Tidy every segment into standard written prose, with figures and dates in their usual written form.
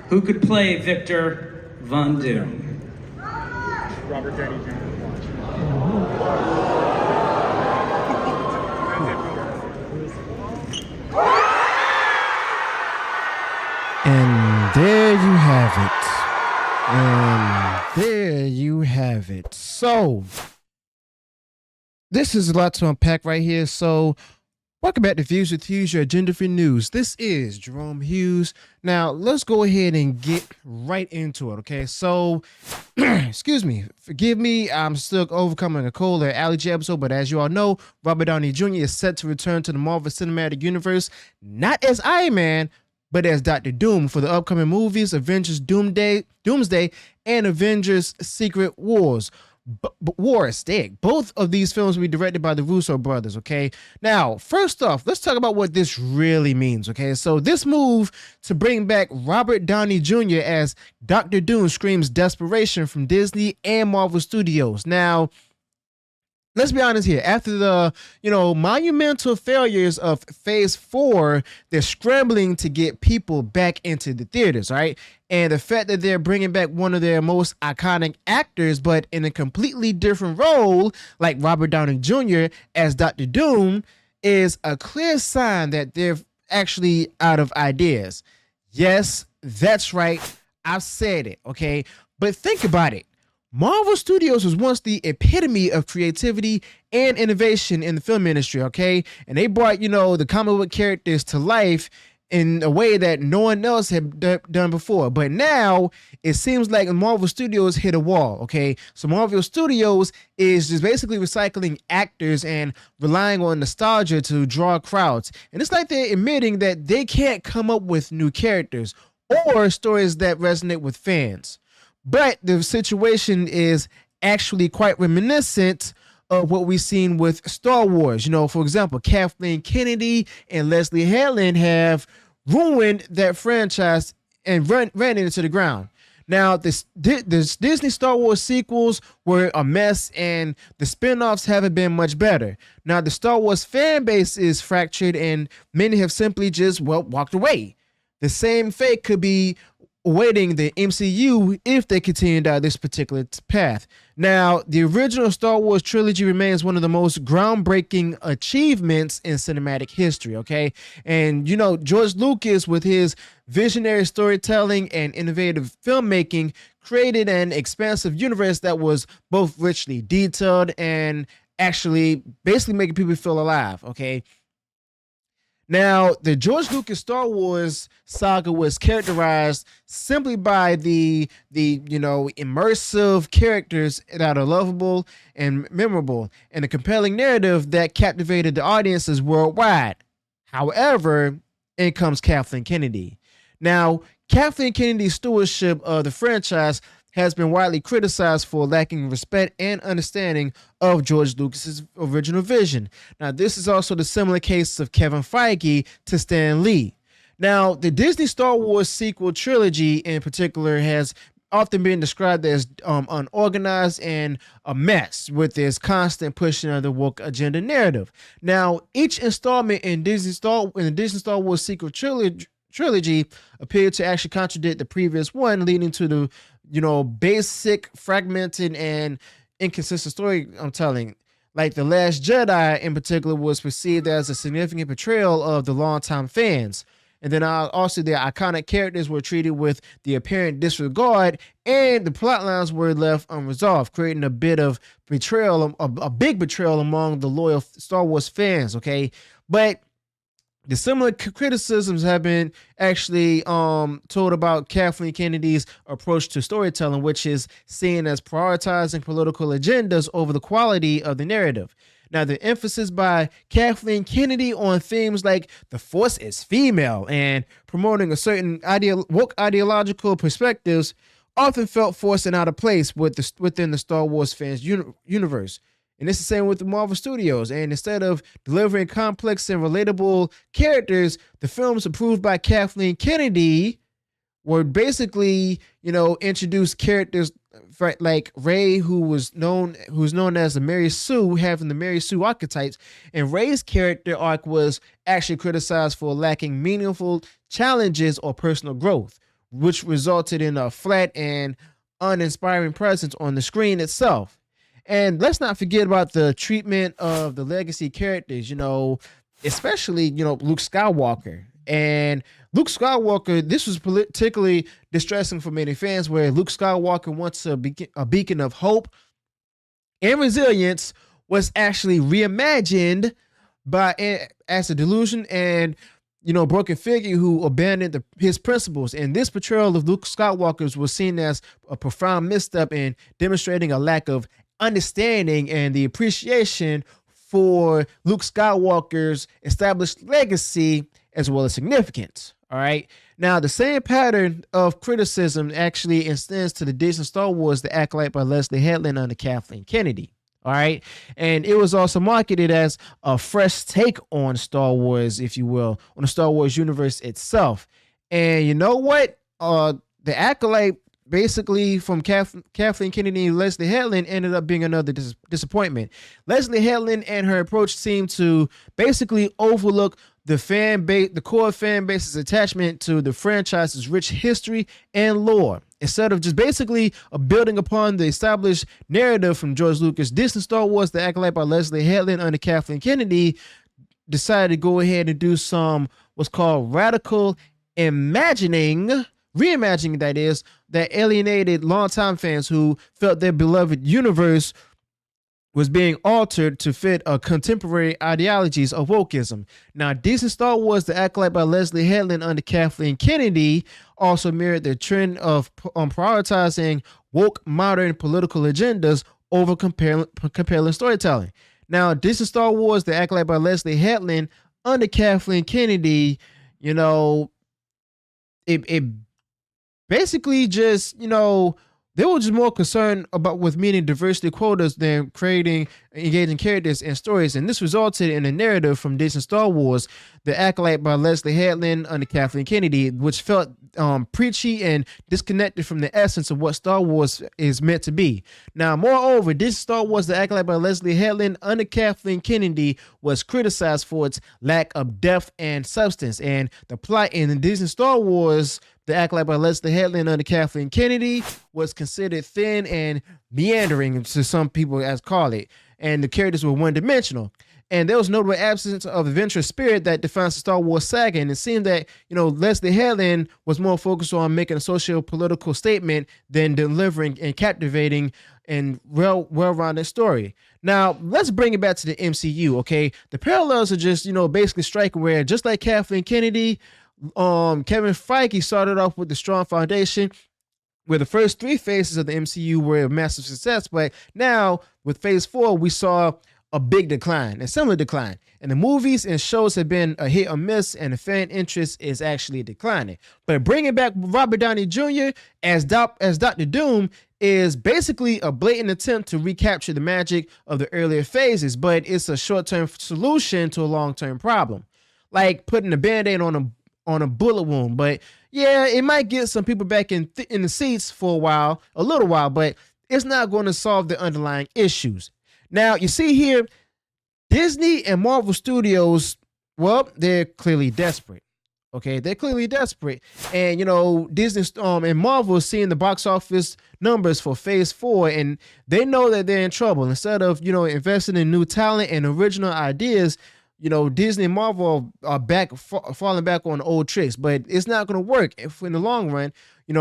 Who could play Victor Von Doom? Robert Downey Jr. And there you have it. And there you have it. So, this is a lot to unpack right here. So, welcome back to Views with Hughes, your agenda for news. This is Jerome Hughes. Now, let's go ahead and get right into it, okay? So, excuse me, forgive me, I'm still overcoming a cold or allergy episode, but as you all know, Robert Downey Jr. is set to return to the Marvel Cinematic Universe, not as Iron Man, but as Dr. Doom for the upcoming movies, Avengers Doomsday, and Avengers Secret Wars. Both of these films will be directed by the Russo brothers, okay? Now, first off, let's talk about what this really means, okay? So this move to bring back Robert Downey Jr. as Dr. Doom screams desperation from Disney and Marvel Studios. Now, let's be honest here. After the, monumental failures of Phase 4, they're scrambling to get people back into the theaters, right? And the fact that they're bringing back one of their most iconic actors, but in a completely different role, like Robert Downey Jr. as Dr. Doom, is a clear sign that they're actually out of ideas. Yes, that's right. I've said it, okay? But think about it. Marvel Studios was once the epitome of creativity and innovation in the film industry, okay? And they brought, the comic book characters to life in a way that no one else had done before. But now it seems like Marvel Studios hit a wall, okay? So Marvel Studios is just basically recycling actors and relying on nostalgia to draw crowds. And it's like they're admitting that they can't come up with new characters or stories that resonate with fans. But the situation is actually quite reminiscent of what we've seen with Star Wars. For example, Kathleen Kennedy and Leslye Headland have ruined that franchise and ran it into the ground. Now, this Disney Star Wars sequels were a mess, and the spin-offs haven't been much better. Now, the Star Wars fan base is fractured, and many have simply just, walked away. The same fate could be awaiting the MCU if they continue down this particular path. Now, the original Star Wars trilogy remains one of the most groundbreaking achievements in cinematic history, okay? And, George Lucas, with his visionary storytelling and innovative filmmaking, created an expansive universe that was both richly detailed and actually basically making people feel alive, okay? Now, the George Lucas Star Wars saga was characterized simply by the immersive characters that are lovable and memorable, and a compelling narrative that captivated the audiences worldwide. However, in comes Kathleen Kennedy. Now, Kathleen Kennedy's stewardship of the franchise has been widely criticized for lacking respect and understanding of George Lucas's original vision. Now, this is also the similar case of Kevin Feige to Stan Lee. Now, the Disney Star Wars sequel trilogy in particular has often been described as unorganized and a mess, with its constant pushing of the woke agenda narrative. Now, each installment in the Disney Star Wars sequel trilogy appeared to actually contradict the previous one, leading to the basic, fragmented, and inconsistent story I'm telling. Like The Last Jedi in particular was perceived as a significant betrayal of the longtime fans. And then also the iconic characters were treated with the apparent disregard, and the plot lines were left unresolved, creating a bit of betrayal, a big betrayal among the loyal Star Wars fans, okay? But the similar criticisms have been actually told about Kathleen Kennedy's approach to storytelling, which is seen as prioritizing political agendas over the quality of the narrative. Now, the emphasis by Kathleen Kennedy on themes like the Force is female and promoting a certain woke ideological perspectives often felt forced and out of place within the Star Wars fans universe. And it's the same with the Marvel Studios. And instead of delivering complex and relatable characters, the films approved by Kathleen Kennedy were basically, introduce characters like Rey, who's known as the Mary Sue, having the Mary Sue archetypes. And Rey's character arc was actually criticized for lacking meaningful challenges or personal growth. which resulted in a flat and uninspiring presence on the screen itself. And let's not forget about the treatment of the legacy characters, especially, Luke Skywalker. And Luke Skywalker, this was particularly distressing for many fans, where Luke Skywalker, once a beacon of hope and resilience, was actually reimagined as a delusion and broken figure who abandoned his principles. And this portrayal of Luke Skywalker was seen as a profound misstep in demonstrating a lack of understanding and the appreciation for Luke Skywalker's established legacy as well as significance. All right. Now, the same pattern of criticism actually extends to the Disney Star Wars, The Acolyte by Leslye Headland under Kathleen Kennedy. All right. And it was also marketed as a fresh take on Star Wars, if you will, on the Star Wars universe itself. And you know what? The Acolyte, basically from Kathleen Kennedy and Leslye Headland, ended up being another disappointment. Leslye Headland and her approach seemed to basically overlook the fan base, the core fan base's attachment to the franchise's rich history and lore. Instead of just basically building upon the established narrative from George Lucas, Disney Star Wars, The Acolyte by Leslye Headland under Kathleen Kennedy decided to go ahead and do some what's called radical reimagining, that is, that alienated longtime fans who felt their beloved universe was being altered to fit contemporary ideologies of wokeism. Now, Disney Star Wars, The Acolyte by Leslye Headland under Kathleen Kennedy also mirrored the trend of prioritizing woke modern political agendas over compelling storytelling. Now, Disney Star Wars, The Acolyte by Leslye Headland under Kathleen Kennedy, it basically just, they were just more concerned with meeting diversity quotas than creating engaging characters and stories. And this resulted in a narrative from Disney Star Wars, The Acolyte by Leslye Headland under Kathleen Kennedy, which felt preachy and disconnected from the essence of what Star Wars is meant to be. Now, moreover, Disney Star Wars, The Acolyte by Leslye Headland under Kathleen Kennedy was criticized for its lack of depth and substance. And the plot in the Disney Star Wars, The Acolyte by Leslye Headland under Kathleen Kennedy, was considered thin and meandering, to some people as call it, and the characters were one-dimensional. And there was notable absence of adventurous spirit that defines the Star Wars saga. And it seemed that, Leslye Headland was more focused on making a socio-political statement than delivering and captivating and well-rounded story. Now, let's bring it back to the MCU, okay? The parallels are just, basically striking, where just like Kathleen Kennedy, Kevin Feige started off with a strong foundation where the first three phases of the MCU were a massive success, but now with phase 4, we saw a big decline, a similar decline. And the movies and shows have been a hit or miss, and the fan interest is actually declining. But bringing back Robert Downey Jr. as Dr. Doom is basically a blatant attempt to recapture the magic of the earlier phases, but it's a short-term solution to a long-term problem. Like putting a Band-Aid on a bullet wound. But yeah, it might get some people back in the seats for a little while, but it's not going to solve the underlying issues. Now, you see here, Disney and Marvel Studios, well, they're clearly desperate. Okay, they're clearly desperate. And, Disney and Marvel is seeing the box office numbers for phase 4, and they know that they're in trouble. Instead of, investing in new talent and original ideas, Disney and Marvel are falling back on old tricks, but it's not going to work if in the long run.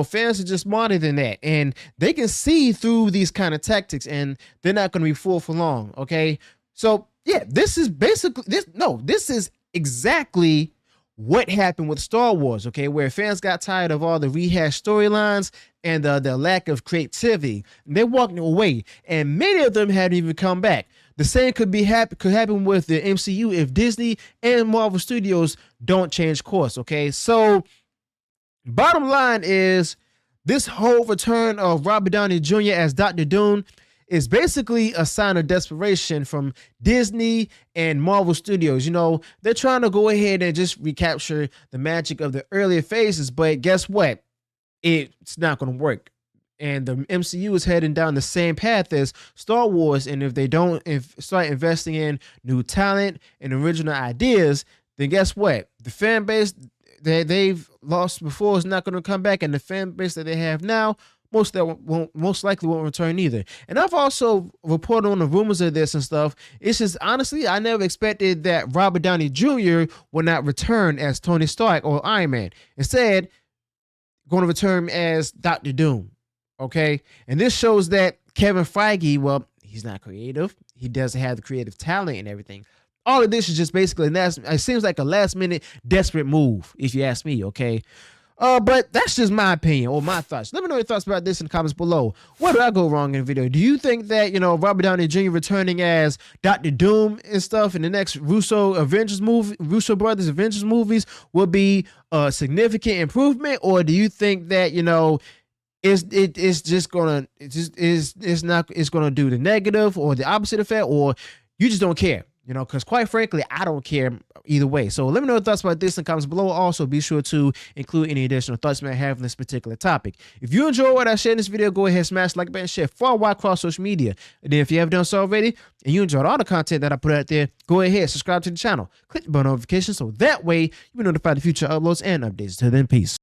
Fans are just smarter than that, and they can see through these kind of tactics, and they're not going to be fooled for long. Okay, so yeah, this is exactly what happened with Star Wars. Okay, where fans got tired of all the rehashed storylines and the lack of creativity, and they're walking away, and many of them haven't even come back. The same could happen with the MCU if Disney and Marvel Studios don't change course. Okay, so bottom line is this whole return of Robert Downey Jr. as Dr. Doom is basically a sign of desperation from Disney and Marvel Studios. They're trying to go ahead and just recapture the magic of the earlier phases, but guess what? It's not going to work. And the MCU is heading down the same path as Star Wars. And if they don't start investing in new talent and original ideas, then guess what? The fan base, they've lost before is not going to come back, and the fan base that they have now most likely won't return either. And I've also reported on the rumors of this and stuff. It's just honestly, I never expected that Robert Downey Jr. would not return as Tony Stark or Iron Man. Instead, going to return as Dr. Doom. Okay, and this shows that Kevin Feige, well, he's not creative. He doesn't have the creative talent and everything. All of this is just basically it seems like a last minute desperate move, if you ask me. Okay. But that's just my opinion or my thoughts. Let me know your thoughts about this in the comments below. Where did I go wrong in the video? Do you think that, Robert Downey Jr. returning as Dr. Doom and stuff in the next Russo Brothers Avengers movies will be a significant improvement? Or do you think that, it's gonna do the negative or the opposite effect, or you just don't care? Because quite frankly, I don't care either way. So let me know your thoughts about this in the comments below. Also, be sure to include any additional thoughts you may have on this particular topic. If you enjoy what I shared in this video, go ahead, smash the like button, share far wide across social media. And then if you haven't done so already and you enjoyed all the content that I put out there, go ahead, subscribe to the channel, click the bell notification so that way you'll be notified of future uploads and updates. Till then, peace.